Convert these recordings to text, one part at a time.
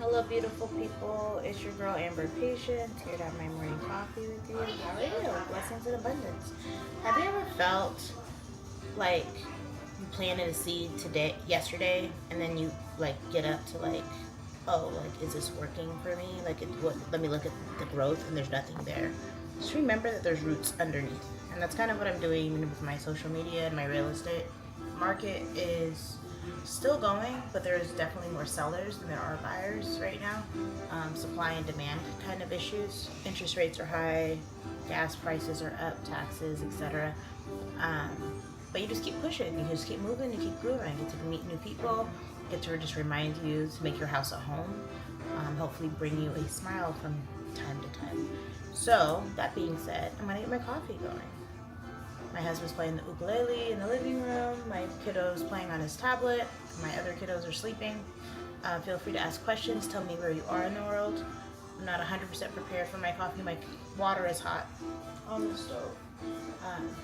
Hello, beautiful people. It's your girl Amber Patience here to have my morning coffee with you. How are you? Blessings and abundance. Have you ever felt like you planted a seed yesterday, and then you like get up to like, oh, like is this working for me? Let me look at the growth, and there's nothing there. Just remember that there's roots underneath, and that's kind of what I'm doing even with my social media and my real estate market is still going, but there's definitely more sellers than there are buyers right now. Supply and demand kind of issues. Interest rates are high, gas prices are up, taxes, etc. But you just keep pushing, you just keep moving, you keep growing. You get to meet new people, get to just remind you to make your house a home, hopefully bring you a smile from time to time. So, that being said, I'm gonna get my coffee going. My husband's playing the ukulele in the living room. My kiddo's playing on his tablet. My other kiddos are sleeping. Feel free to ask questions. Tell me where you are in the world. I'm not 100% prepared for my coffee. My water is hot on the stove.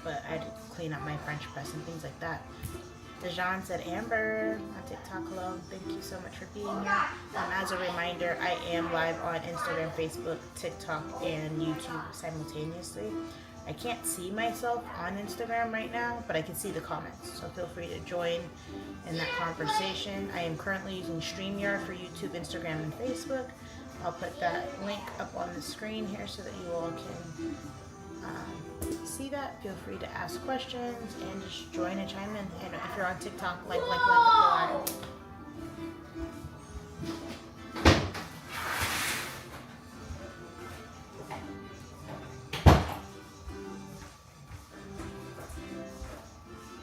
But I had to clean up my French press and things like that. Dejan said, Amber on TikTok, hello. Thank you so much for being here. As a reminder, I am live on Instagram, Facebook, TikTok, and YouTube simultaneously. I can't see myself on Instagram right now, but I can see the comments. So feel free to join in that conversation. I am currently using StreamYard for YouTube, Instagram, and Facebook. I'll put that link up on the screen here so that you all can see that. Feel free to ask questions and just join and chime in. And if you're on TikTok, like the live.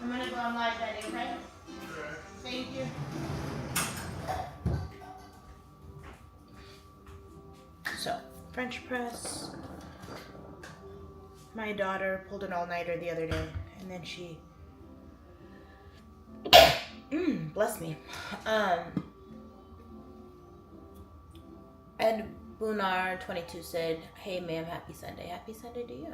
I'm gonna go on live, Daddy, okay? Thank you. So, French press. My daughter pulled an all-nighter the other day, and then she, bless me. Ed Bunar 22 said, "Hey, ma'am, happy Sunday. Happy Sunday to you."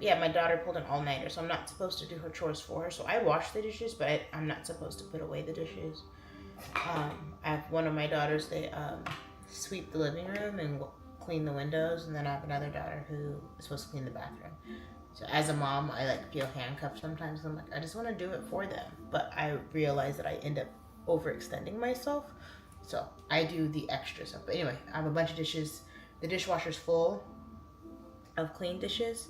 Yeah, my daughter pulled an all-nighter, so I'm not supposed to do her chores for her. So I wash the dishes, but I'm not supposed to put away the dishes. I have one of my daughters, they sweep the living room and clean the windows, and then I have another daughter who is supposed to clean the bathroom. So as a mom, I like feel handcuffed sometimes. I'm like, I just want to do it for them, but I realize that I end up overextending myself. So I do the extra stuff. But anyway, I have a bunch of dishes. The dishwasher's full of clean dishes,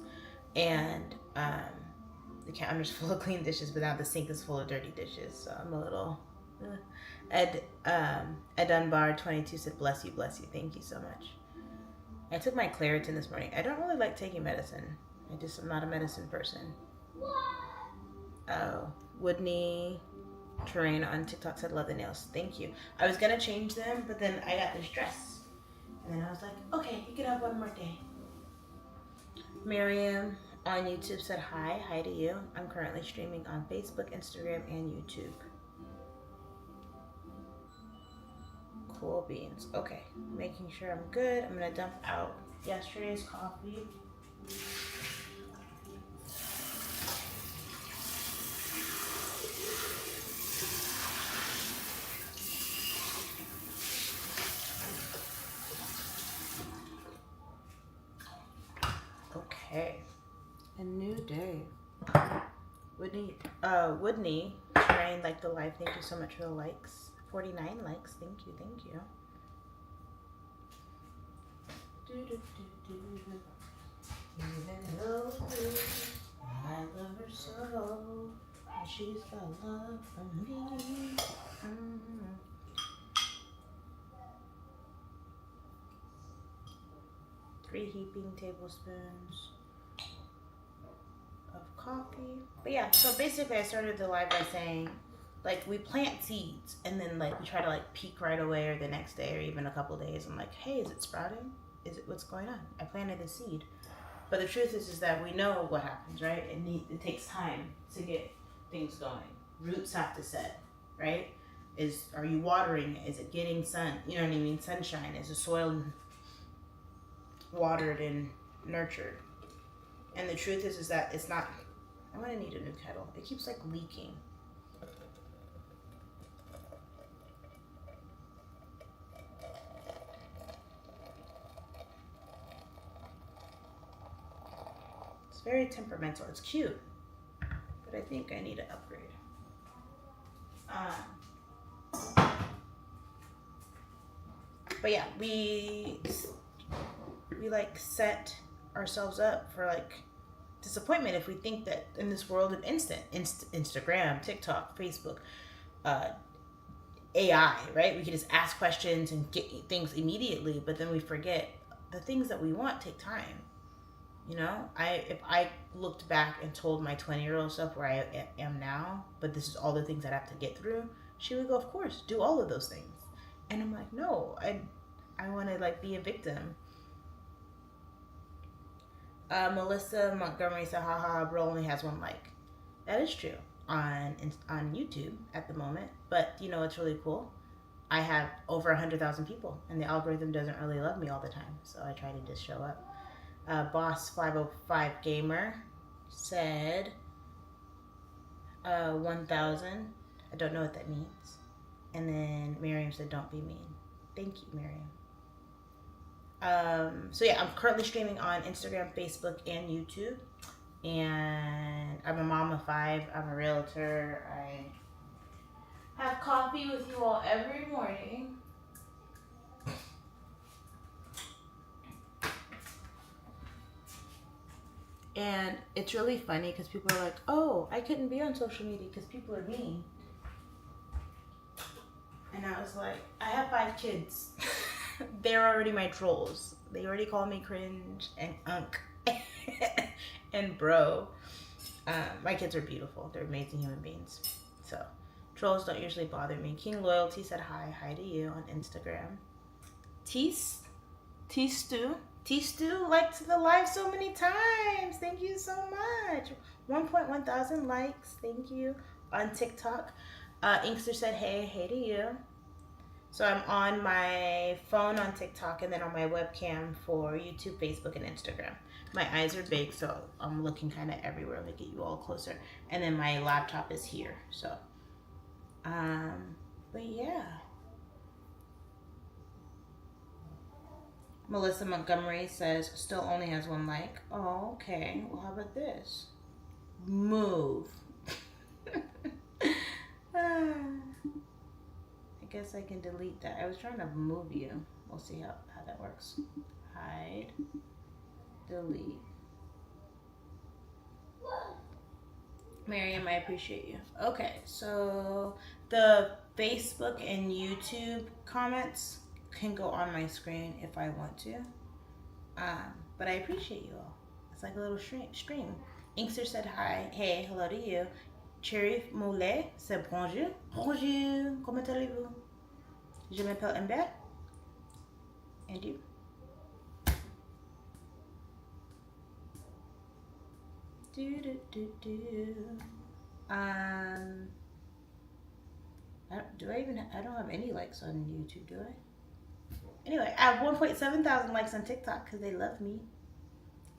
and the counter's full of clean dishes, but now the sink is full of dirty dishes. So I'm a little. Ed Dunbar 22 said, bless you, thank you so much. I took my Claritin this morning. I don't really like taking medicine. I'm not a medicine person. Oh, Woodney Terrain on TikTok said, love the nails. Thank you. I was gonna change them, but then I got this dress. And then I was like, okay, you can have one more day. Miriam on YouTube said, hi to you. I'm currently streaming on Facebook, Instagram, and YouTube. Cool beans. Okay, making sure I'm good. I'm gonna dump out yesterday's coffee. Okay, a new day. Woodney trying like the live. Thank you so much for the likes. 49 likes. Thank you. Even though I love her so, and she's got love for me. 3 heaping tablespoons of coffee. But yeah, so basically I started the live by saying, like, we plant seeds and then like we try to like peak right away or the next day or even a couple days. I'm like, hey, is it sprouting? Is it, what's going on? I planted a seed. But the truth is that we know what happens, right? It takes time to get things going. Roots have to set, right? Are you watering it? Is it getting sun? You know what I mean? Sunshine. Is the soil watered and nurtured? And the truth is that it's not. I'm gonna need a new kettle. It keeps like leaking. very temperamental. It's cute, but I think I need to upgrade. But yeah, we like set ourselves up for like disappointment if we think that in this world of Instagram, TikTok, Facebook, AI, right? We can just ask questions and get things immediately, but then we forget the things that we want take time. You know, if I looked back and told my 20-year-old self where I am now, but this is all the things I have to get through, she would go, of course, do all of those things. And I'm like, no, I want to like be a victim. Melissa Montgomery said, haha, bro only has 1 like. That is true on YouTube at the moment. But you know, it's really cool. I have over 100,000 people and the algorithm doesn't really love me all the time. So I try to just show up. Boss505 Gamer said 1,000. I don't know what that means. And then Miriam said, don't be mean. Thank you, Miriam. So yeah, I'm currently streaming on Instagram, Facebook, and YouTube. And I'm a mom of 5. I'm a realtor. I have coffee with you all every morning. And it's really funny because people are like, oh, I couldn't be on social media because people are mean. And I was like, I have 5 kids. They're already my trolls. They already call me cringe and unk and bro. My kids are beautiful. They're amazing human beings. So trolls don't usually bother me. King Loyalty said hi. Hi to you on Instagram. T-Stew liked the live so many times. Thank you so much. 1.1 thousand likes. Thank you. On TikTok. Inkster said hey to you. So I'm on my phone on TikTok and then on my webcam for YouTube, Facebook, and Instagram. My eyes are big, so I'm looking kind of everywhere. Let me get you all closer. And then my laptop is here. So, but yeah. Melissa Montgomery says, still only has 1 like. Oh, okay. Well, how about this? Move. I guess I can delete that. I was trying to move you. We'll see how that works. Hide. Delete. Miriam, I appreciate you. Okay, so the Facebook and YouTube comments can go on my screen if I want to. But I appreciate you all. It's like a little stream. Inkster said hi. Hey, hello to you. Cherry Moulet said bonjour. Bonjour. Comment allez-vous? Je m'appelle Amber. And you? I don't have any likes on YouTube, do I? Anyway, I have 1.7 thousand likes on TikTok because they love me.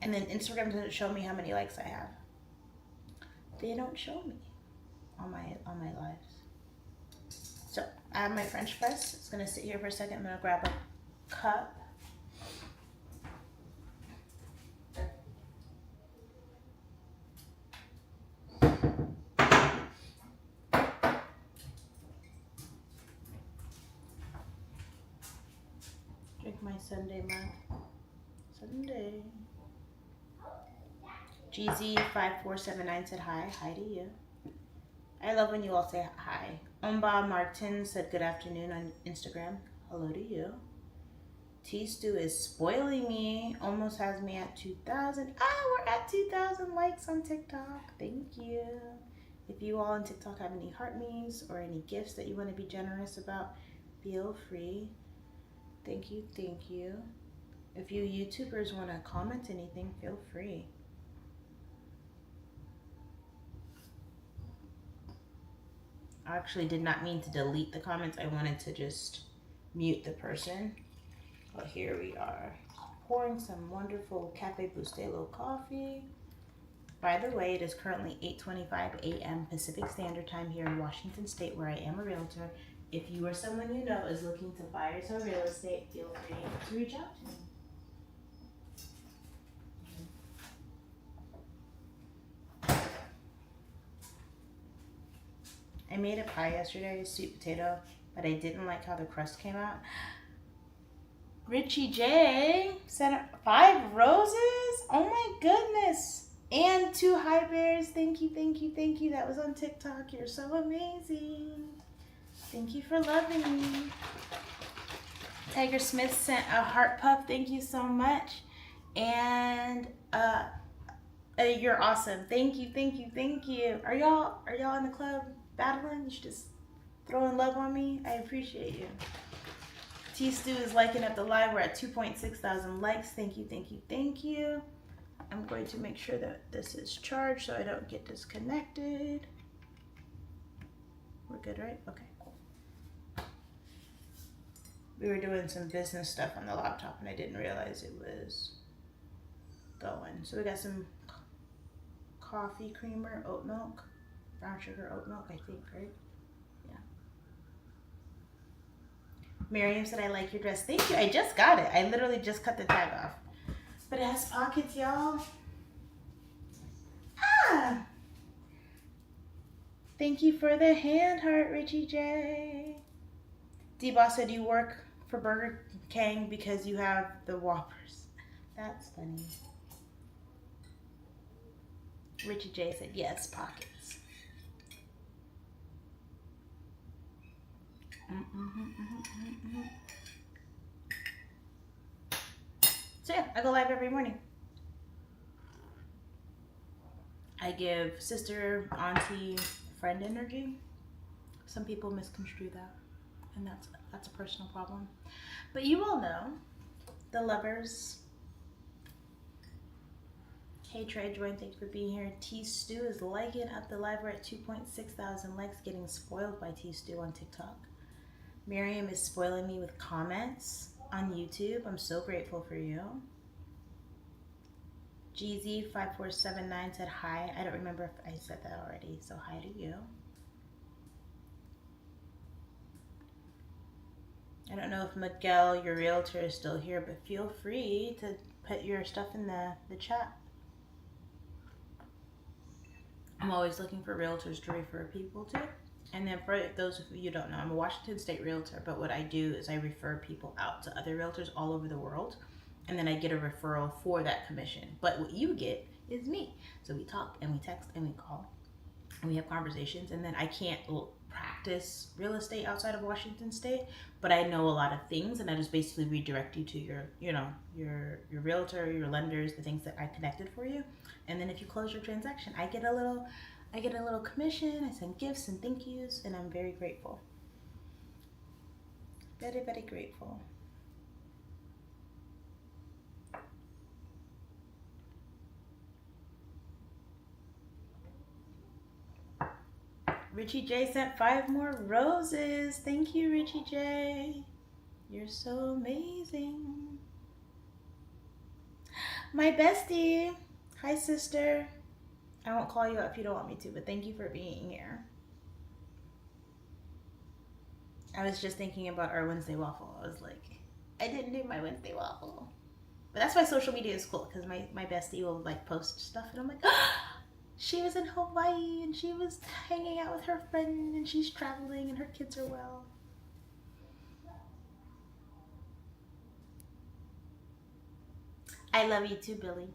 And then Instagram doesn't show me how many likes I have. They don't show me on my lives. So I have my French press. It's gonna sit here for a second. I'm gonna grab a cup. Drink my Sunday mug. Sunday. GZ5479 said hi. Hi to you. I love when you all say hi. Umba Martin said good afternoon on Instagram. Hello to you. T-Stew is spoiling me. Almost has me at 2,000. We're at 2,000 likes on TikTok. Thank you. If you all on TikTok have any heart me's or any gifts that you want to be generous about, feel free. Thank you. Thank you. If you YouTubers want to comment anything, feel free. I actually did not mean to delete the comments. I wanted to just mute the person. But here we are, pouring some wonderful Cafe Bustelo coffee. By the way, it is currently 8:25 a.m. Pacific Standard Time here in Washington State, where I am a realtor. If you or someone you know is looking to buy or sell real estate, feel free to reach out to me. I made a pie yesterday, sweet potato, but I didn't like how the crust came out. Richie J sent 5 roses. Oh my goodness. And 2 high bears. Thank you, thank you, thank you. That was on TikTok. You're so amazing. Thank you for loving me. Tiger Smith sent a heart puff. Thank you so much. And you're awesome. Thank you, thank you, thank you. Are y'all in the club battling? You should just throwing love on me. I appreciate you. T Stu is liking up the live. We're at 2.6 thousand likes. Thank you, thank you, thank you. I'm going to make sure that this is charged so I don't get disconnected. We're good, right? Okay, cool. We were doing some business stuff on the laptop and I didn't realize it was going. So we got some coffee creamer, oat milk, brown sugar oat milk, I think, right? Yeah. Miriam said, I like your dress. Thank you. I just got it. I literally just cut the tag off. But it has pockets, y'all. Ah! Thank you for the hand heart, Richie J. D-Boss said you work for Burger King because you have the Whoppers. That's funny. Richie J said, yes, pockets. So yeah, I go live every morning. I give sister, auntie, friend energy. Some people misconstrue that, and that's a personal problem. But you all know, the lovers. Hey Trey, join, thank you for being here. T Stu is liking up the live. We're at 2.6 thousand likes, getting spoiled by T Stu on TikTok. Miriam is spoiling me with comments on YouTube. I'm so grateful for you. GZ5479 said hi. I don't remember if I said that already, so hi to you. I don't know if Miguel, your realtor, is still here, but feel free to put your stuff in the chat. I'm always looking for realtors to refer people to. And then for those of you who don't know, I'm a Washington State realtor, but what I do is I refer people out to other realtors all over the world, and then I get a referral for that commission. But what you get is me. So we talk and we text and we call and we have conversations, and then I can't practice real estate outside of Washington State, but I know a lot of things, and I just basically redirect you to your realtor, your lenders, the things that I connected for you. And then if you close your transaction, I get a little commission. I send gifts and thank yous, and I'm very grateful. Very, very grateful. Richie J sent 5 more roses. Thank you, Richie J. You're so amazing. My bestie. Hi, sister. I won't call you up if you don't want me to, but thank you for being here. I was just thinking about our Wednesday waffle. I was like, I didn't do my Wednesday waffle. But that's why social media is cool, because my bestie will like post stuff, and I'm like, she was in Hawaii and she was hanging out with her friend and she's traveling and her kids are well. I love you too, Billy.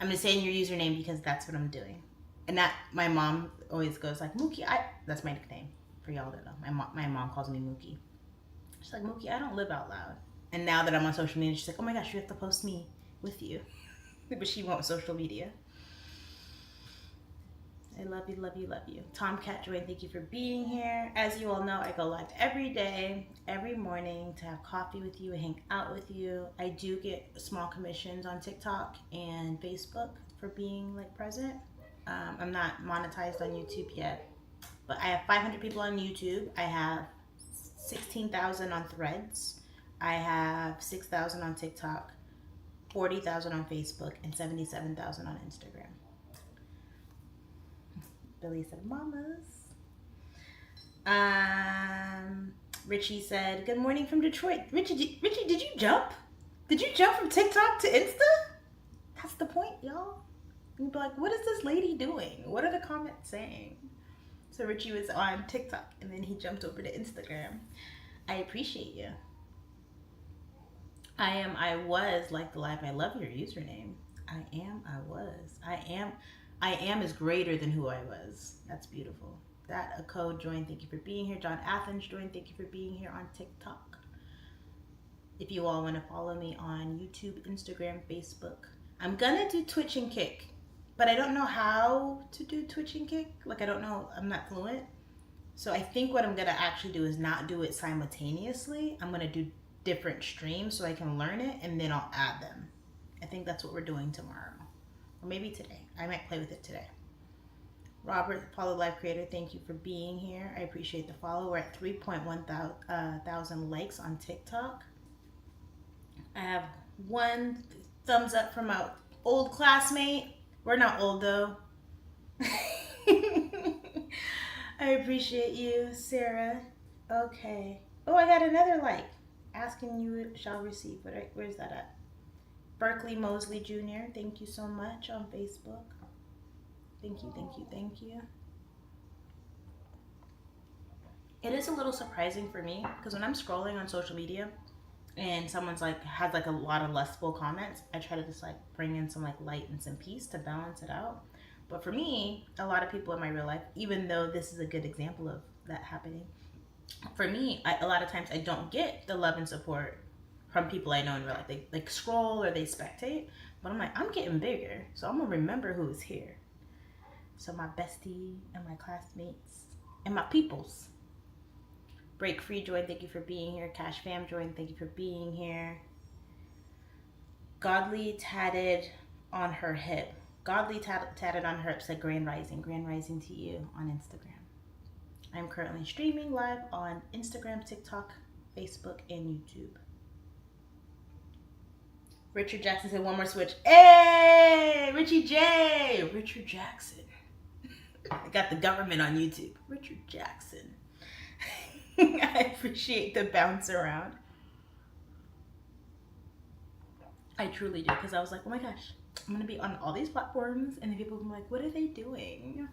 I'm just saying your username because that's what I'm doing. And that, my mom always goes like, Mookie, that's my nickname for y'all that know. My mom calls me Mookie. She's like, Mookie, I don't live out loud. And now that I'm on social media, she's like, oh my gosh, you have to post me with you. But she won't social media. I love you, love you, love you. Tomcat Joy, thank you for being here. As you all know, I go live every day, every morning to have coffee with you and hang out with you. I do get small commissions on TikTok and Facebook for being like present. I'm not monetized on YouTube yet, but I have 500 people on YouTube. I have 16,000 on Threads. I have 6,000 on TikTok, 40,000 on Facebook, and 77,000 on Instagram. Billy said, mamas. Richie said, good morning from Detroit. Richie, did you jump? Did you jump from TikTok to Insta? That's the point, y'all. You'd be like, what is this lady doing? What are the comments saying? So Richie was on TikTok and then he jumped over to Instagram. I appreciate you. I was like the life. I love your username. I was. I am is greater than who I was. That's beautiful. That a code joined. Thank you for being here. John Athens joined. Thank you for being here on TikTok. If you all want to follow me on YouTube, Instagram, Facebook, I'm gonna do Twitch and Kick, but I don't know how to do Twitch and Kick. Like I don't know. I'm not fluent. So I think what I'm gonna actually do is not do it simultaneously. I'm gonna do different streams so I can learn it and then I'll add them. I think that's what we're doing tomorrow. Or maybe today. I might play with it today. Robert, Paulo Life Creator, thank you for being here. I appreciate the follow. We're at 3.1 thousand likes on TikTok. I have one thumbs up from my old classmate. We're not old though. I appreciate you, Sarah. Okay. Oh, I got another like. Asking you shall receive. Where's that at? Berkeley Mosley Jr. Thank you so much on Facebook. Thank you, thank you, thank you. It is a little surprising for me because when I'm scrolling on social media and someone's like has like a lot of lustful comments, I try to just like bring in some like light and some peace to balance it out. But for me, a lot of people in my real life, even though this is a good example of that happening, for me, a lot of times I don't get the love and support from people I know in real life. They like scroll or they spectate, but I'm like, I'm getting bigger, so I'm gonna remember who's here. So my bestie and my classmates and my peoples. Break Free joined, thank you for being here. Cash Fam joined, thank you for being here. Godly tatted on her hip. Godly tatted on her hip said Grand Rising. Grand Rising to you on Instagram. I'm currently streaming live on Instagram, TikTok, Facebook, and YouTube. Richard Jackson said one more switch. Hey, Richie J. Richard Jackson. I got the government on YouTube. Richard Jackson. I appreciate the bounce around. I truly do, because I was like, oh my gosh, I'm going to be on all these platforms, and then people will be like, what are they doing?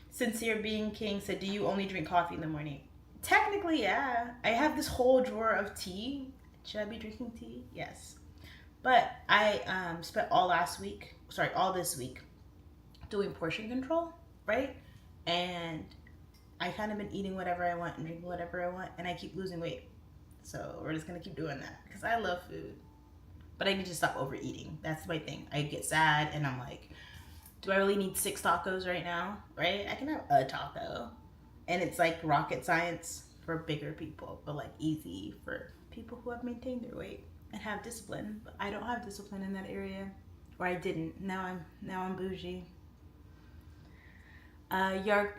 Sincere Being King said, do you only drink coffee in the morning? Technically, yeah. I have this whole drawer of tea. Should I be drinking tea? Yes. But I spent all this week doing portion control, right? And I kind of been eating whatever I want and drinking whatever I want, and I keep losing weight. So we're just going to keep doing that because I love food. But I need to stop overeating. That's my thing. I get sad and I'm like, do I really need 6 tacos right now? Right? I can have a taco. And it's like rocket science for bigger people, but like easy for people who have maintained their weight and have discipline. But I don't have discipline in that area, or I didn't. Now I'm bougie. Yarg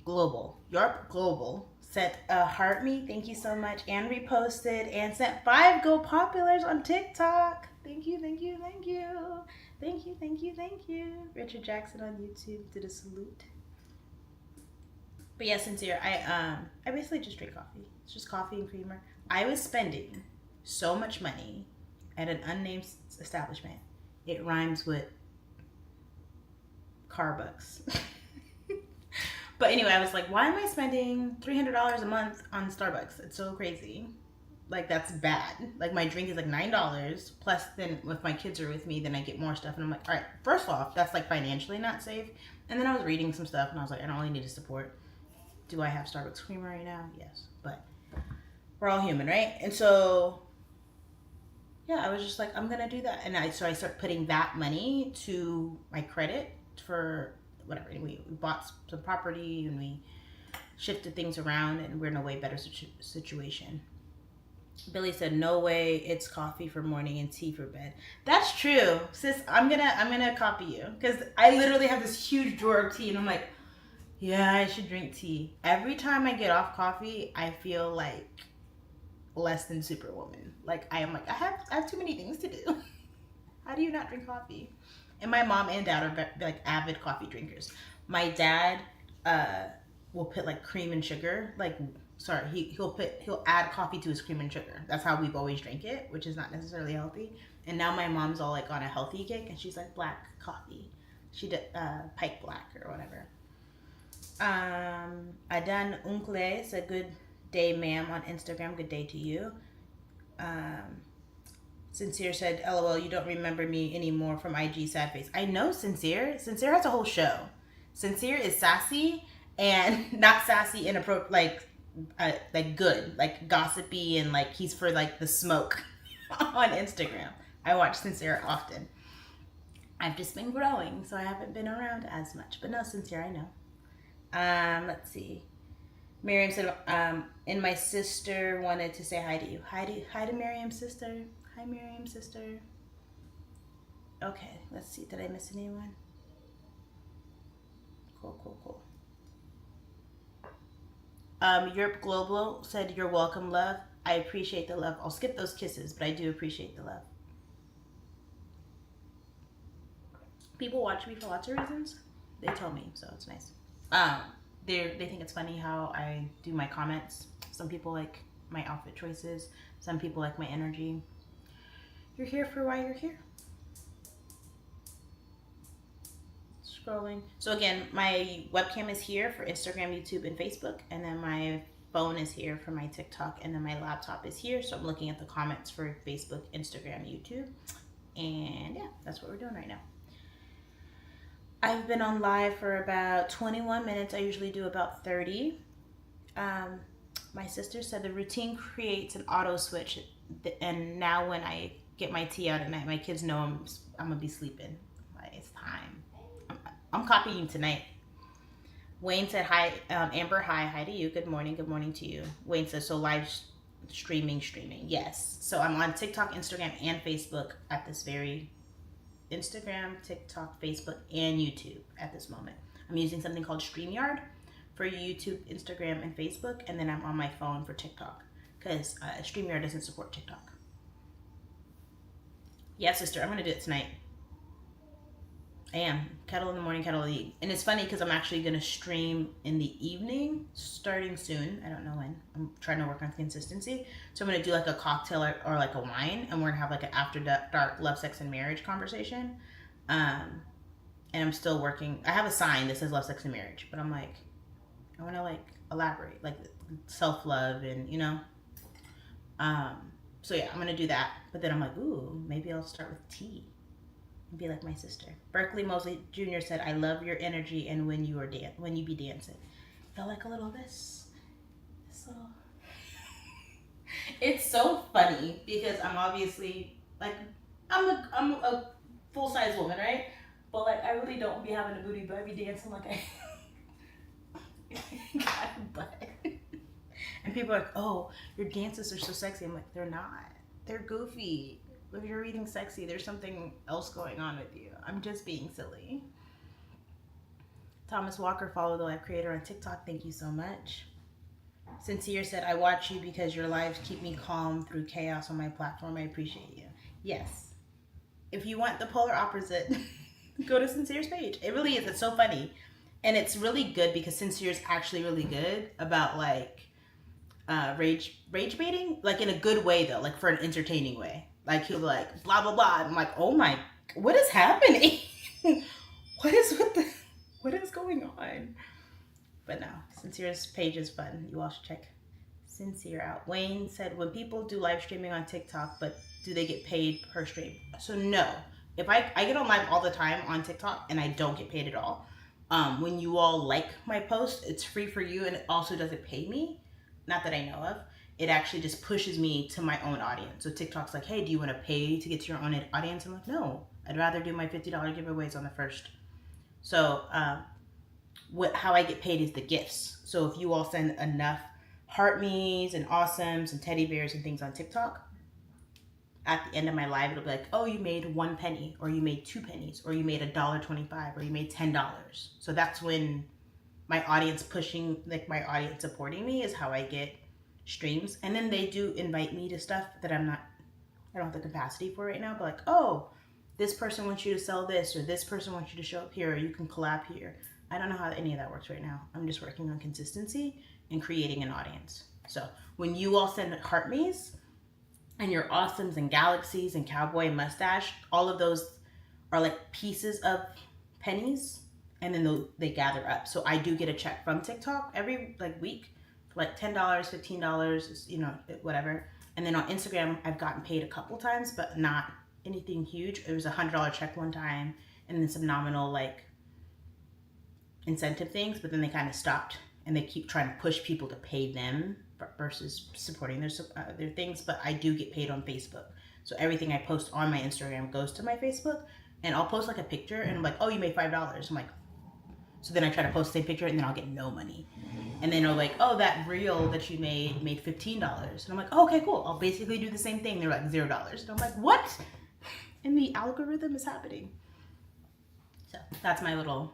Global sent a heart me. Thank you so much, and reposted and sent 5 go populars on TikTok. Thank you. Richard Jackson on YouTube did a salute. But yeah, Sincere, I basically just drink coffee. It's just coffee and creamer. I was spending so much money at an unnamed establishment. It rhymes with Carbucks. But anyway, I was like, why am I spending $300 a month on Starbucks? It's so crazy. Like, that's bad. Like, my drink is like $9. Plus, then if my kids are with me, then I get more stuff. And I'm like, all right, first off, that's like financially not safe. And then I was reading some stuff and I was like, I don't really need to support. Do I have Starbucks creamer right now? Yes. But we're all human, right? And so, yeah, I was just like, I'm going to do that. And so I started putting that money to my credit for whatever. We bought some property and we shifted things around and we're in a way better situation. Billy said, no way, it's coffee for morning and tea for bed. That's true. Sis, I'm gonna copy you. Because I literally have this huge drawer of tea and I'm like, yeah, I should drink tea. Every time I get off coffee, I feel like less than Superwoman. Like, I have too many things to do. How do you not drink coffee? And my mom and dad are like avid coffee drinkers. My dad will put like cream and sugar. He'll add coffee to his cream and sugar. That's how we've always drank it, which is not necessarily healthy. And now my mom's all like on a healthy kick, and she's like black coffee. She did Pike Black or whatever. Adan Uncle said, good day, ma'am, on Instagram. Good day to you. Sincere said, LOL, you don't remember me anymore from IG sad face. I know Sincere. Sincere has a whole show. Sincere is sassy and not sassy in like good, like gossipy, and like he's for like the smoke on Instagram. I watch Sincere often. I've just been growing, so I haven't been around as much. But no, Sincere, I know. Let's see. Miriam said, and my sister wanted to say hi to you. Hi to Miriam's sister. Hi, Miriam's sister. Okay, let's see. Did I miss anyone? Cool. Europe Global said, you're welcome, love. I appreciate the love. I'll skip those kisses, but I do appreciate the love. People watch me for lots of reasons. They tell me, so it's nice. They think it's funny how I do my comments. Some people like my outfit choices. Some people like my energy. You're here for why you're here. Scrolling. So again, my webcam is here for Instagram, YouTube, and Facebook, and then my phone is here for my TikTok, and then my laptop is here. So I'm looking at the comments for Facebook, Instagram, YouTube, and yeah, that's what we're doing right now. I've been on live for about 21 minutes. I usually do about 30. My sister said the routine creates an auto switch, and now when I get my tea out at night, my kids know I'm gonna be sleeping. Like, it's time. I'm copying tonight. Wayne said hi. Amber, hi to you. Good morning to you. Wayne says, so live streaming. Yes. So I'm on TikTok, Instagram, and Facebook at this very Instagram, TikTok, Facebook, and YouTube at this moment. I'm using something called StreamYard for YouTube, Instagram, and Facebook, and then I'm on my phone for TikTok because StreamYard doesn't support TikTok. Yeah, sister, I'm gonna do it tonight. I am. Kettle in the morning, kettle in the evening. And it's funny because I'm actually gonna stream in the evening starting soon. I don't know when. I'm trying to work on consistency. So I'm gonna do like a cocktail or like a wine, and we're gonna have like an after dark love, sex, and marriage conversation. And I'm still working. I have a sign that says love, sex, and marriage, but I'm like, I wanna like elaborate, like self-love and so yeah, I'm gonna do that. But then I'm like, ooh, maybe I'll start with tea. Be like my sister. Berkeley Mosley Jr. said, I love your energy and when you be dancing. Feel like a little of this little. It's so funny because I'm obviously like I'm a full size woman, right? But like I really don't be having a booty, but I be dancing like I got a butt. And people are like, oh, your dances are so sexy. I'm like, they're not. They're goofy. If you're reading sexy, there's something else going on with you. I'm just being silly. Thomas Walker followed the live creator on TikTok. Thank you so much. Sincere said, I watch you because your lives keep me calm through chaos on my platform. I appreciate you. Yes. If you want the polar opposite, go to Sincere's page. It really is. It's so funny. And it's really good because Sincere's actually really good about like rage baiting. Like in a good way though. Like for an entertaining way. Like he'll be like blah blah blah. I'm like, oh my, what is happening? What is going on? But no, Sincere's page is fun. You all should check Sincere out. Wayne said, when people do live streaming on TikTok, but do they get paid per stream? So no. If I get on live all the time on TikTok and I don't get paid at all. When you all like my post, it's free for you and it also doesn't pay me. Not that I know of. It actually just pushes me to my own audience. So TikTok's like, hey, do you want to pay to get to your own audience? I'm like, no, I'd rather do my $50 giveaways on the first. So how I get paid is the gifts. So if you all send enough heart me's and awesomes and teddy bears and things on TikTok, at the end of my live, it'll be like, oh, you made 1 penny, or you made 2 pennies, or you made $1.25, or you made $10. So that's when my audience pushing, like my audience supporting me is how I get streams. And then they do invite me to stuff that I don't have the capacity for right now, but like, oh, this person wants you to sell this, or this person wants you to show up here, or you can collab here. I don't know how any of that works right now. I'm just working on consistency and creating an audience. So when you all send heart me's and your awesomes and galaxies and cowboy mustache, all of those are like pieces of pennies, and then they gather up. So I do get a check from TikTok every like week for like $10, $15, you know, whatever. And then on Instagram, I've gotten paid a couple times, but not anything huge. It was $100 check one time, and then some nominal like incentive things, but then they kind of stopped, and they keep trying to push people to pay them versus supporting their things. But I do get paid on Facebook, so everything I post on my Instagram goes to my Facebook, and I'll post like a picture, and I'm like, oh, you made $5. I'm like, so then I try to post the same picture, and then I'll get no money. And then they're like, oh, that reel that you made $15. And I'm like, oh, okay, cool. I'll basically do the same thing. They're like $0. And I'm like, what? And the algorithm is happening. So that's my little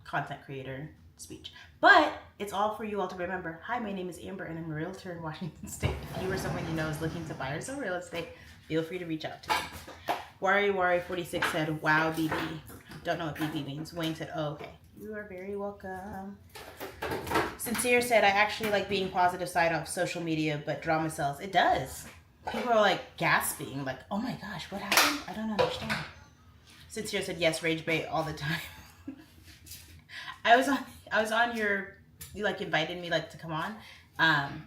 content creator speech. But it's all for you all to remember. Hi, my name is Amber, and I'm a realtor in Washington State. If you or someone you know is looking to buy or sell real estate, feel free to reach out to me. Wari46 said, wow, BB. Don't know what BB means. Wayne said, oh, okay. You are very welcome. Sincere said, I actually like being positive side of social media, but drama sells. It does. People are like gasping, like, oh my gosh, what happened? I don't understand. Sincere said, yes, rage bait all the time. I was on your, you like invited me like to come on,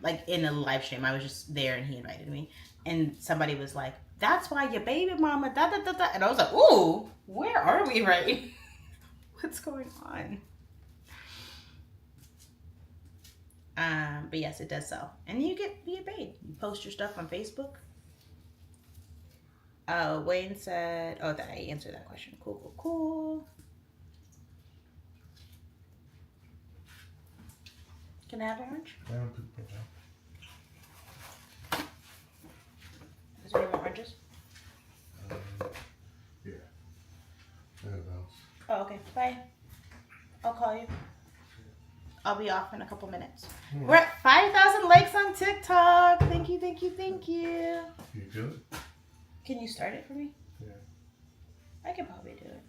like in a live stream. I was just there and he invited me, and somebody was like, that's why your baby mama da da da da, and I was like, ooh, where are we right? What's going on? But yes, it does sell, and you get paid. You post your stuff on Facebook. Wayne said, oh, that I answered that question. Cool. Can I have orange? I don't put that down. Is there any more oranges? Yeah. Thereabouts. Oh, okay. Bye. I'll call you. I'll be off in a couple minutes. Hmm. We're at 5,000 likes on TikTok. Thank you. You feel it? Can you start it for me? Yeah. I could probably do it.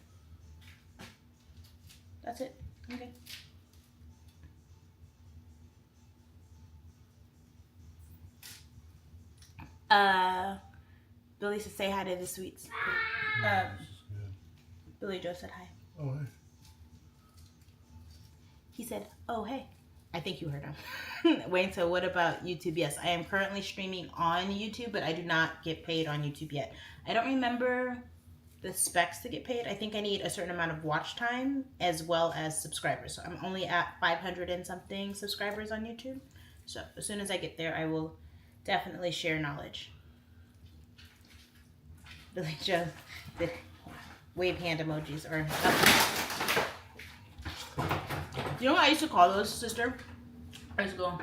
That's it. Okay. Billy said say hi to the sweets. Yeah. Billy Joe said hi. Oh, hey. He said, oh, hey. I think you heard him. Wayne said, what about YouTube? Yes, I am currently streaming on YouTube, but I do not get paid on YouTube yet. I don't remember the specs to get paid. I think I need a certain amount of watch time as well as subscribers. So I'm only at 500 and something subscribers on YouTube. So as soon as I get there, I will definitely share knowledge. Billy Joe, the wave hand emojis are... You know what I used to call those, sister? I used to go...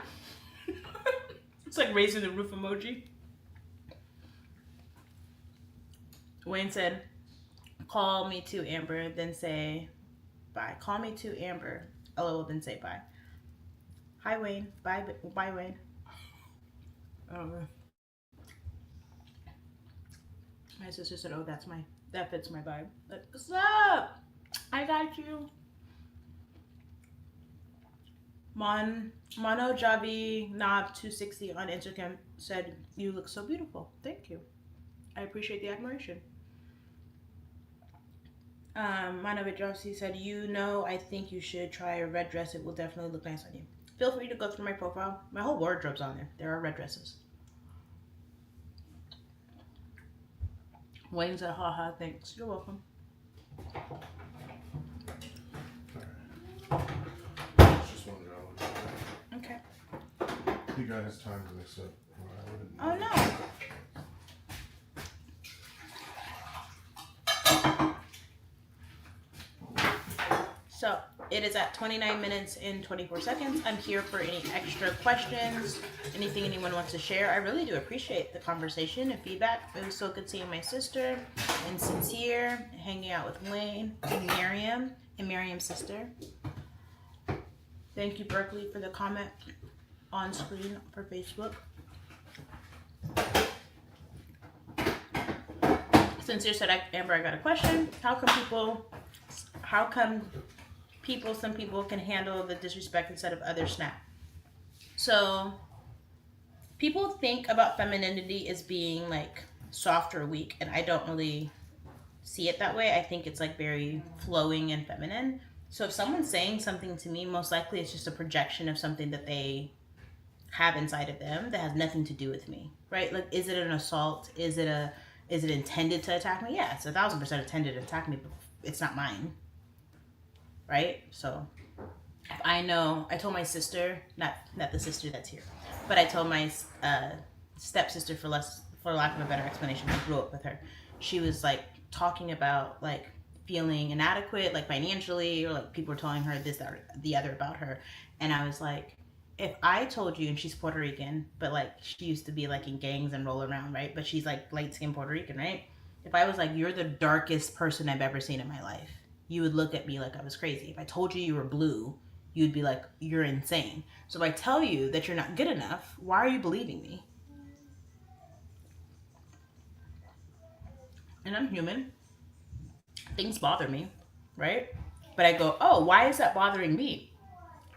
It's like raising the roof emoji. Wayne said, call me to Amber, then say bye. Call me to Amber, LOL, then say bye. Hi, Wayne. Bye, Wayne. Oh, my sister said, oh, that fits my vibe. Like, what's up? I got you. Mono Javi Knob 260 on Instagram said, you look so beautiful. Thank you. I appreciate the admiration. Mono Javi said, I think you should try a red dress. It will definitely look nice on you. Feel free to go through my profile. My whole wardrobe's on there. There are red dresses. Wayne said, haha, thanks. You're welcome. Okay. He got his time to mix up. Oh no. So it is at 29 minutes and 24 seconds. I'm here for any extra questions, anything anyone wants to share. I really do appreciate the conversation and feedback. It was so good seeing my sister and Sincere, hanging out with Wayne and Miriam's sister. Thank you, Berkeley, for the comment on screen for Facebook. Sincere said, Amber, I got a question. How come some people can handle the disrespect instead of others snap? So people think about femininity as being like soft or weak, and I don't really see it that way. I think it's like very flowing and feminine. So if someone's saying something to me, most likely it's just a projection of something that they have inside of them that has nothing to do with me, right? Like, is it an assault? Is it intended to attack me? Yeah, it's 1,000% intended to attack me, but it's not mine, right? So if I know, I told my sister, not the sister that's here, but I told my stepsister, for lack of a better explanation, I grew up with her. She was like talking about like feeling inadequate, like financially, or like people were telling her this, that, or the other about her, and I was like, if I told you, and she's Puerto Rican, but like she used to be like in gangs and roll around, right? But she's like light skinned Puerto Rican, right? If I was like, you're the darkest person I've ever seen in my life, you would look at me like I was crazy. If I told you you were blue, you'd be like, you're insane. So if I tell you that you're not good enough, why are you believing me? And I'm human. Things bother me, right? But I go, oh, why is that bothering me?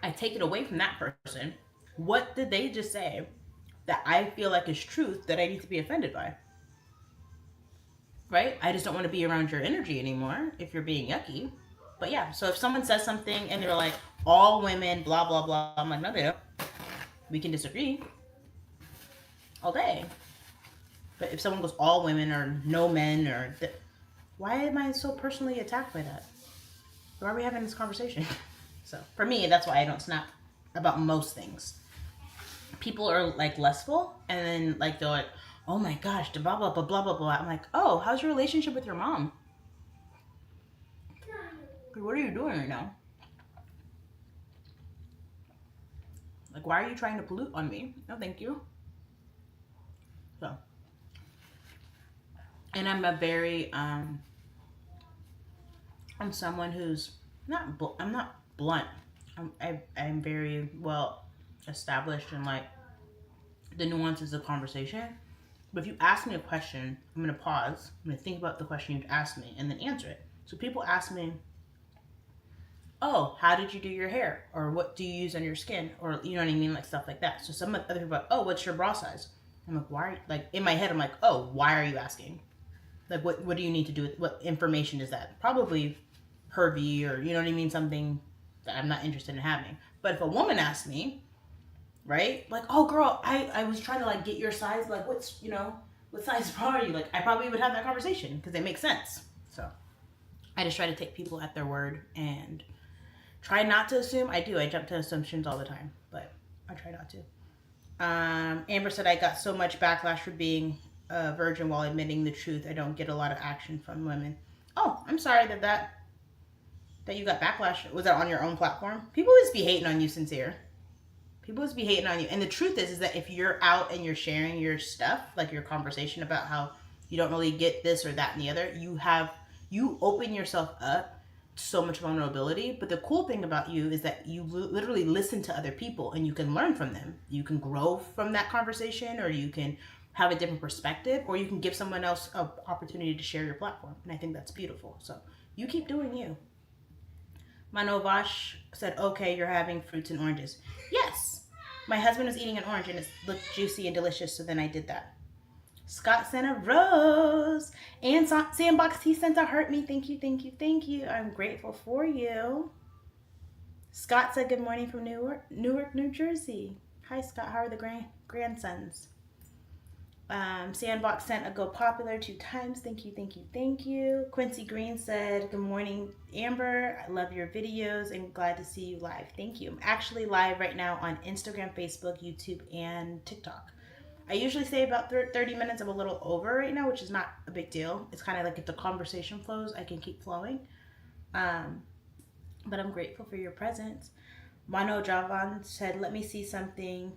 I take it away from that person. What did they just say that I feel like is truth that I need to be offended by? Right? I just don't want to be around your energy anymore if you're being yucky. But yeah, so if someone says something and they're like, all women, blah, blah, blah, I'm like, no, they don't. We can disagree all day. But if someone goes, all women or no men, or why am I so personally attacked by that? Why are we having this conversation? So for me, that's why I don't snap about most things. People are like lustful, and then like they're like, oh my gosh, blah blah blah blah blah blah. I'm like, oh, how's your relationship with your mom? What are you doing right now? Like, why are you trying to pollute on me? No, thank you. So, and I'm a very I'm someone who's I'm not blunt. I'm very well established in like the nuances of conversation. But if you ask me a question, I'm gonna pause. I'm gonna think about the question you've asked me and then answer it. So people ask me, oh, how did you do your hair? Or what do you use on your skin? Or you know what I mean? Like stuff like that. So some other people are like, oh, what's your bra size? I'm like, why? Like in my head, I'm like, oh, why are you asking? Like, what do you need to do with, what information is that? Probably pervy, or you know what I mean? Something that I'm not interested in having. But if a woman asks me, right? Like, oh girl, I was trying to like get your size, like what's, you know, what size bra are you? Like I probably would have that conversation because it makes sense. So I just try to take people at their word and try not to assume. I do. I jump to assumptions all the time, but I try not to. Amber said, I got so much backlash for being a virgin while admitting the truth. I don't get a lot of action from women. Oh, I'm sorry that you got backlash. Was that on your own platform? People just be hating on you, Sincere. People just be hating on you. And the truth is that if you're out and you're sharing your stuff, like your conversation about how you don't really get this or that and the other, you open yourself up so much vulnerability. But the cool thing about you is that you literally listen to other people and you can learn from them. You can grow from that conversation, or you can have a different perspective, or you can give someone else an opportunity to share your platform. And I think that's beautiful. So you keep doing you. Manovash said, okay, you're having fruits and oranges. Yes. My husband was eating an orange and it looked juicy and delicious, so then I did that. Scott sent a rose. And Sandbox Tea sent a heart me. Thank you, thank you, thank you. I'm grateful for you. Scott said good morning from Newark, New Jersey. Hi, Scott. How are the grandsons? Sandbox sent a go popular 2 times. Thank you, thank you, thank you. Quincy Green said, good morning, Amber. I love your videos and glad to see you live. Thank you. I'm actually live right now on Instagram, Facebook, YouTube, and TikTok. I usually say about 30 minutes. I'm a little over right now, which is not a big deal. It's kind of like if the conversation flows, I can keep flowing. But I'm grateful for your presence. Mano Javan said, let me see something.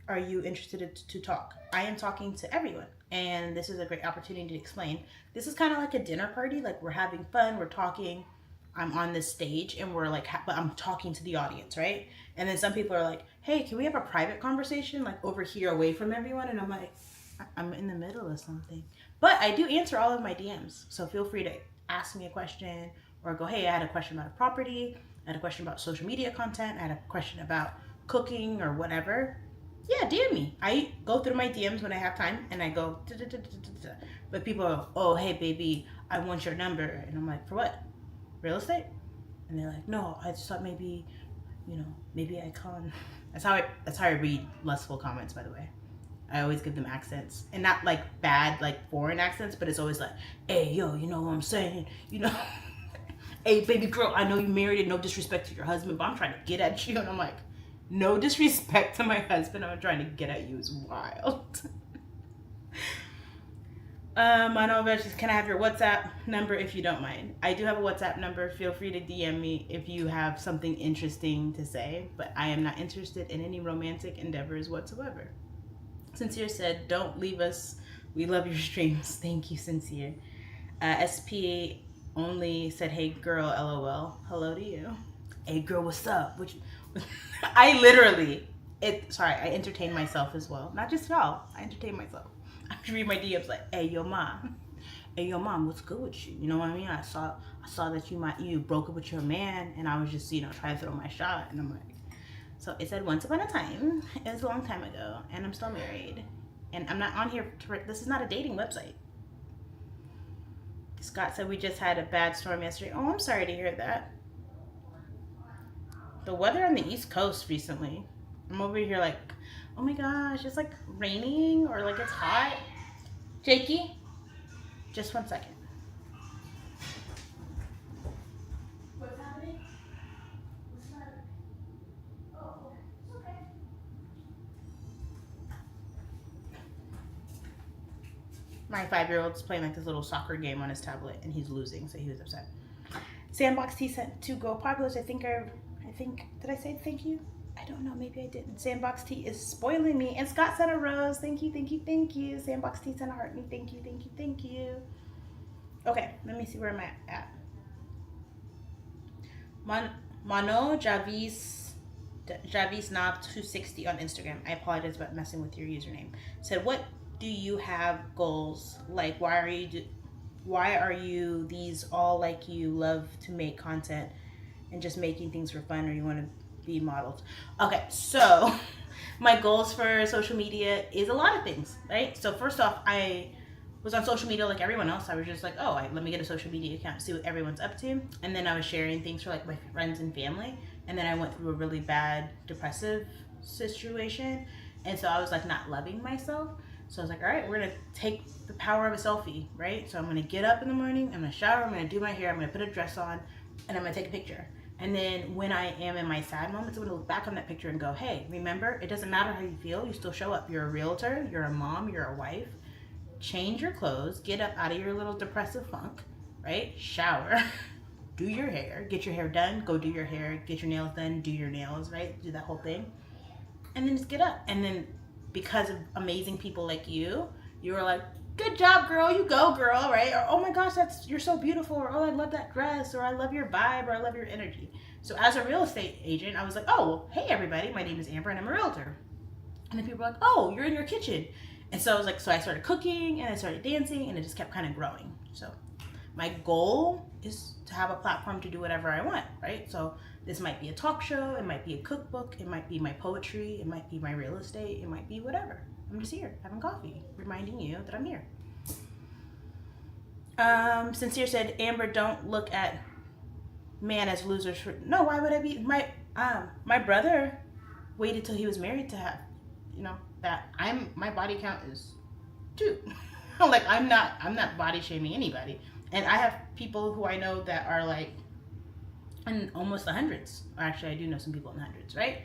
Are you interested to talk? I am talking to everyone, and this is a great opportunity to explain. This is kind of like a dinner party. Like we're having fun, we're talking. I'm on this stage, and we're like, but I'm talking to the audience, right? And then some people are like, hey, can we have a private conversation, like over here, away from everyone? And I'm like, I'm in the middle of something. But I do answer all of my DMs, so feel free to ask me a question or go, hey, I had a question about a property, I had a question about social media content, I had a question about cooking or whatever. Yeah, DM me. I go through my DMs when I have time, and I go. But people are, oh, hey, baby, I want your number, and I'm like, for what? Real estate? And they're like, no, I just thought maybe, maybe I can. That's how I read lustful comments, by the way. I always give them accents, and not like bad, like foreign accents, but it's always like, hey, yo, you know what I'm saying? Hey, baby girl, I know you married and no disrespect to your husband, but I'm trying to get at you. And I'm like, no disrespect to my husband, I'm trying to get at you is wild. I know about can I have your WhatsApp number if you don't mind? I do have a WhatsApp number. Feel free to DM me if you have something interesting to say, but I am not interested in any romantic endeavors whatsoever. Sincere said, don't leave us. We love your streams. Thank you, Sincere. SPA only said, hey girl, LOL. Hello to you. Hey girl, what's up? I entertain myself as well. Not just y'all. I entertain myself. I read my DMs like, hey yo mom, what's good with you? You know what I mean? I saw that you broke up with your man, and I was just trying to throw my shot, and I'm like, so it said once upon a time. It was a long time ago, and I'm still married, and I'm not on here. This is not a dating website. Scott said we just had a bad storm yesterday. Oh, I'm sorry to hear that. The weather on the East Coast recently. I'm over here like, oh my gosh, it's like raining or like it's hot. Jakey, just 1 second. What's happening? What's the matter? Oh, it's okay. My 5-year-old's playing like this little soccer game on his tablet, and he's losing, so he was upset. Sandbox T sent 2 gold populars. I think, did I say thank you? I don't know, maybe I didn't. Sandbox T is spoiling me. And Scott sent a rose. Thank you. Sandbox T sent a heart me. Thank you. Okay, let me see where I'm at. Mano Javis Knob 260 on Instagram. I apologize about messing with your username. Said, what do you have goals? Like, why are you these all like you love to make content and just making things for fun, or you want to be modeled? Okay, so my goals for social media is a lot of things, right? So first off, I was on social media like everyone else. I was just like, let me get a social media account, see what everyone's up to. And then I was sharing things for like my friends and family. And then I went through a really bad depressive situation. And so I was like not loving myself. So I was like, all right, we're going to take the power of a selfie, right? So I'm going to get up in the morning, I'm going to shower, I'm going to do my hair, I'm going to put a dress on, and I'm going to take a picture. And then when I am in my sad moments, I'm going to look back on that picture and go, hey, remember, it doesn't matter how you feel, you still show up. You're a realtor, you're a mom, you're a wife. Change your clothes, get up out of your little depressive funk, right? Shower, do your hair, get your hair done, go do your hair, get your nails done, do your nails, right? Do that whole thing. And then just get up. And then because of amazing people like you were like, good job, girl, you go, girl, right? Or, oh my gosh, you're so beautiful, or oh, I love that dress, or I love your vibe, or I love your energy. So as a real estate agent, I was like, oh, well, hey everybody, my name is Amber and I'm a realtor. And then people were like, oh, you're in your kitchen. And so I was like, so I started cooking and I started dancing, and it just kept kind of growing. So my goal is to have a platform to do whatever I want, right? So this might be a talk show, it might be a cookbook, it might be my poetry, it might be my real estate, it might be whatever. I'm just here having coffee, reminding you that I'm here. Sincere said, Amber, don't look at man as losers. No, why would I be? My brother waited till he was married to have, that my body count is 2. Like I'm not body shaming anybody. And I have people who I know that are like in almost the hundreds. Actually, I do know some people in the hundreds, right?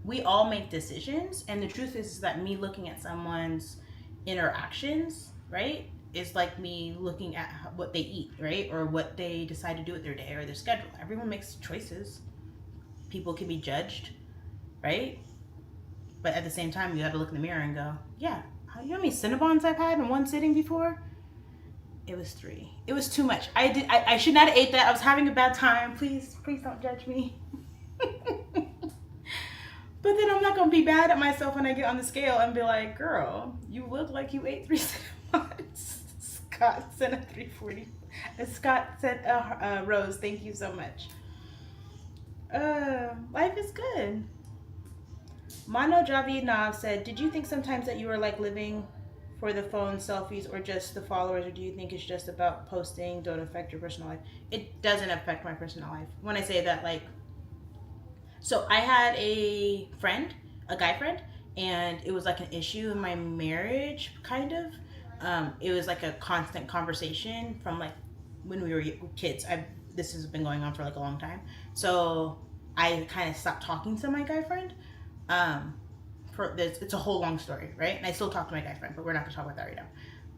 We all make decisions, and the truth is that me looking at someone's interactions, right, is like me looking at what they eat, right, or what they decide to do with their day or their schedule. Everyone makes choices. People can be judged, right? But at the same time, you have to look in the mirror and go, yeah, you know how many Cinnabons I've had in one sitting before? It was 3. It was too much. I should not have ate that. I was having a bad time. Please don't judge me. But then I'm not going to be bad at myself when I get on the scale and be like, girl, you look like you ate 3 Cinnabons. Scott sent a 340. Scott sent a rose. Thank you so much. Life is good. Mano Javi said, did you think sometimes that you were like living for the phone selfies or just the followers, or do you think it's just about posting, don't affect your personal life? It doesn't affect my personal life. When I say that, like, so I had a friend, a guy friend, and it was like an issue in my marriage, kind of. It was like a constant conversation from like when we were kids. This has been going on for like a long time. So I kind of stopped talking to my guy friend. It's a whole long story, right? And I still talk to my guy friend, but we're not gonna talk about that right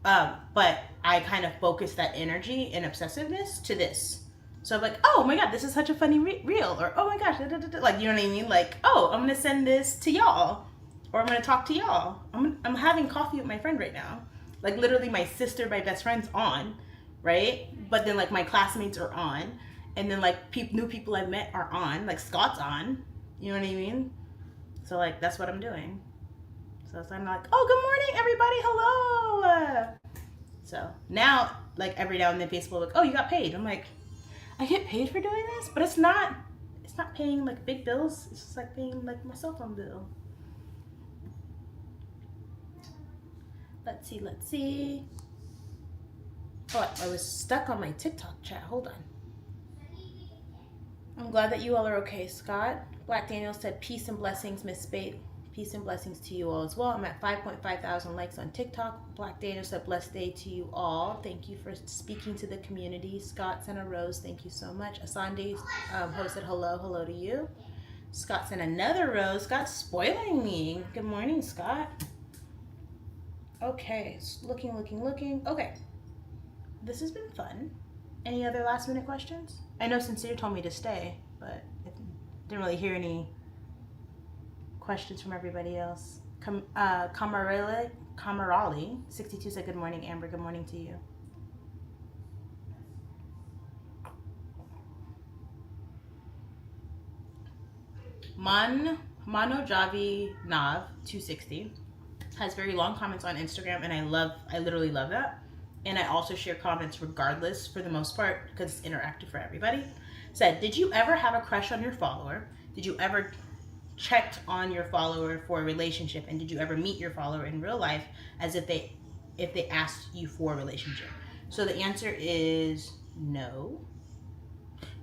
now. But I kind of focused that energy and obsessiveness to this. So I'm like, oh my god, this is such a funny reel, or oh my gosh, da, da, da, da. Like, you know what I mean? Like, oh, I'm gonna send this to y'all, or I'm gonna talk to y'all. I'm having coffee with my friend right now. Like, literally, my sister, my best friend's on, right? But then like my classmates are on, and then like new people I've met are on. Like Scott's on. You know what I mean? So like that's what I'm doing. So I'm like, oh, good morning, everybody. Hello. So now, like every now and then, Facebook like, oh, you got paid. I'm like, I get paid for doing this, but it's not paying like big bills. It's just like paying like my cell phone bill. Let's see. Oh, I was stuck on my TikTok chat. Hold on. I'm glad that you all are okay, Scott. Black Daniel said, peace and blessings, Miss Spade. Peace and blessings to you all as well. I'm at 5.5 thousand likes on TikTok. Black Daniel said, blessed day to you all. Thank you for speaking to the community. Scott sent a rose. Thank you so much. Asande hosted hello to you. Scott sent another rose. Scott's spoiling me. Good morning, Scott. Okay, looking. Okay, this has been fun. Any other last minute questions? I know Sincere told me to stay, but I didn't really hear any questions from everybody else. Camarali 62 said, good morning, Amber. Good morning to you. Mano Javi Nav 260 has very long comments on Instagram, and I literally love that. And I also share comments regardless for the most part because it's interactive for everybody. Said, did you ever have a crush on your follower? Did you ever checked on your follower for a relationship? And did you ever meet your follower in real life as if they asked you for a relationship? So the answer is no.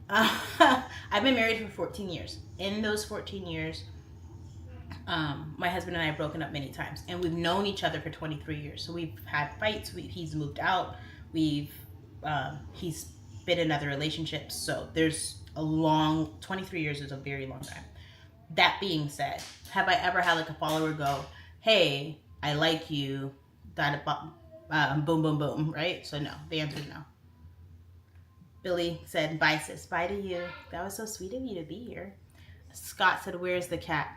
I've been married for 14 years. In those 14 years, my husband and I have broken up many times, and we've known each other for 23 years. So we've had fights. He's moved out. He's been in other relationships. So there's 23 years is a very long time. That being said, have I ever had like a follower go, hey, I like you, boom, boom, boom, right? So no, the answer is no. Billy said, bye sis, bye to you. That was so sweet of you to be here. Scott said, where's the cat?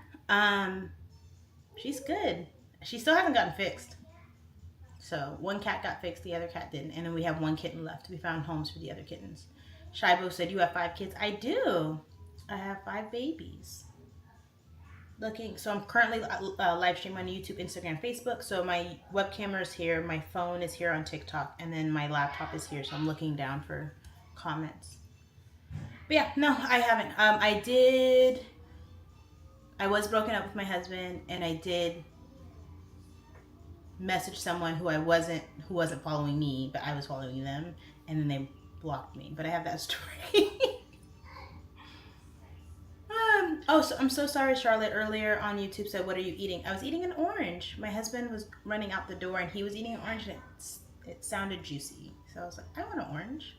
She's good. She still hasn't gotten fixed. So one cat got fixed, the other cat didn't. And then we have one kitten left. We found homes for the other kittens. Shibo said, you have 5 kids? I do. I have 5 babies. So I'm currently live streaming on YouTube, Instagram, Facebook. So my webcam is here. My phone is here on TikTok. And then my laptop is here. So I'm looking down for comments. But yeah, no, I haven't. I was broken up with my husband, and I did message someone who wasn't following me, but I was following them, and then they blocked me. But I have that story. So I'm so sorry, Charlotte. Earlier on YouTube said, "What are you eating?" I was eating an orange. My husband was running out the door, and he was eating an orange, and it sounded juicy. So I was like, I want an orange,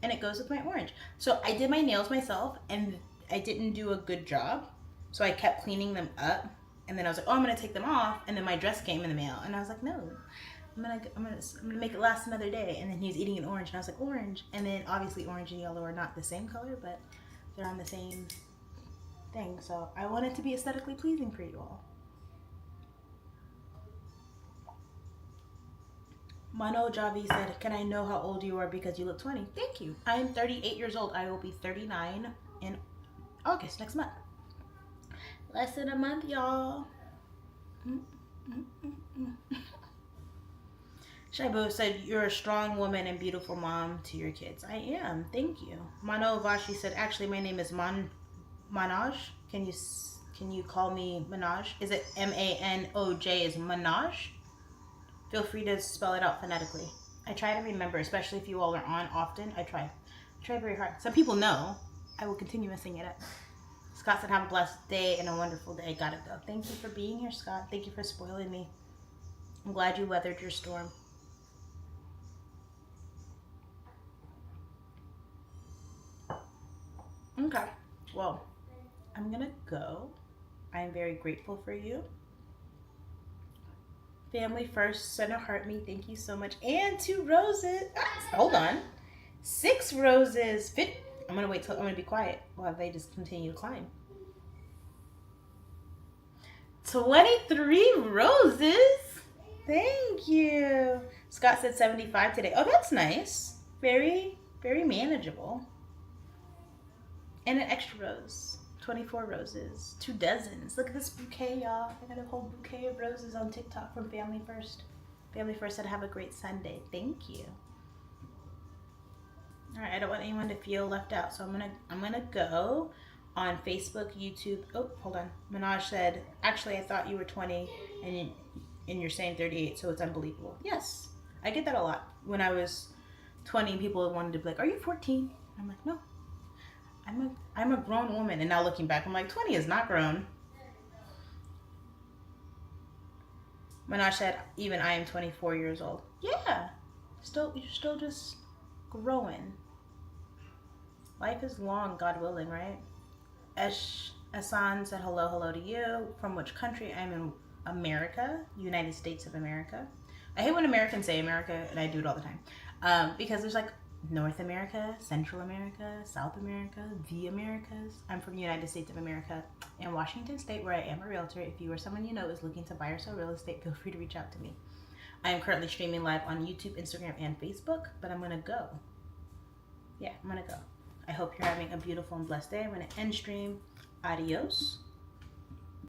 and it goes with my orange. So I did my nails myself, and I didn't do a good job. So I kept cleaning them up, and then I was like, oh, I'm gonna take them off, and then my dress came in the mail, and I was like, no, I'm gonna make it last another day. And then he was eating an orange, and I was like, orange. And then obviously orange and yellow are not the same color, but they're on the same thing. So I want it to be aesthetically pleasing for you all. Mano Javi said, can I know how old you are because you look 20? Thank you. I am 38 years old. I will be 39 in August next month. Less than a month, y'all. Shaibo said, you're a strong woman and beautiful mom to your kids. I am. Thank you. Mano Vashi said, actually, my name is Manoj. Can Can you call me Manoj? Is it Manoj? Is Manoj? Feel free to spell it out phonetically. I try to remember, especially if you all are on often. I try very hard. Some people know. I will continue messing it up. Scott said, have a blessed day and a wonderful day. Gotta go. Thank you for being here, Scott. Thank you for spoiling me. I'm glad you weathered your storm. Okay. Well, I'm gonna go. I am very grateful for you. Family first, send a heart me. Thank you so much. And 2 roses. Hold on. 6 roses. I'm gonna wait till I'm gonna be quiet while they just continue to climb. 23 roses. Thank you. Scott said 75 today. Oh, that's nice. Very, very manageable. And an extra rose. 24 roses. 2 dozens. Look at this bouquet, y'all. I got a whole bouquet of roses on TikTok from Family First. Family First said have a great Sunday. Thank you. All right, I don't want anyone to feel left out, so I'm gonna go on Facebook, YouTube. Oh, hold on. Manoj said, actually, I thought you were 20, and you're saying 38, so it's unbelievable. Yes, I get that a lot. When I was 20, people wanted to be like, "Are you 14?" I'm like, "No, I'm a grown woman." And now looking back, I'm like, 20 is not grown. Manoj said, even I am 24 years old. Yeah, you're still just growing. Life is long, God willing, right? Asan said hello to you. From which country? I'm in America, United States of America. I hate when Americans say America, and I do it all the time. Because there's like North America, Central America, South America, the Americas. I'm from the United States of America in Washington State, where I am a realtor. If you or someone you know is looking to buy or sell real estate, feel free to reach out to me. I am currently streaming live on YouTube, Instagram, and Facebook, but I'm gonna go. Yeah, I'm gonna go. I hope you're having a beautiful and blessed day. I'm gonna end stream. Adios.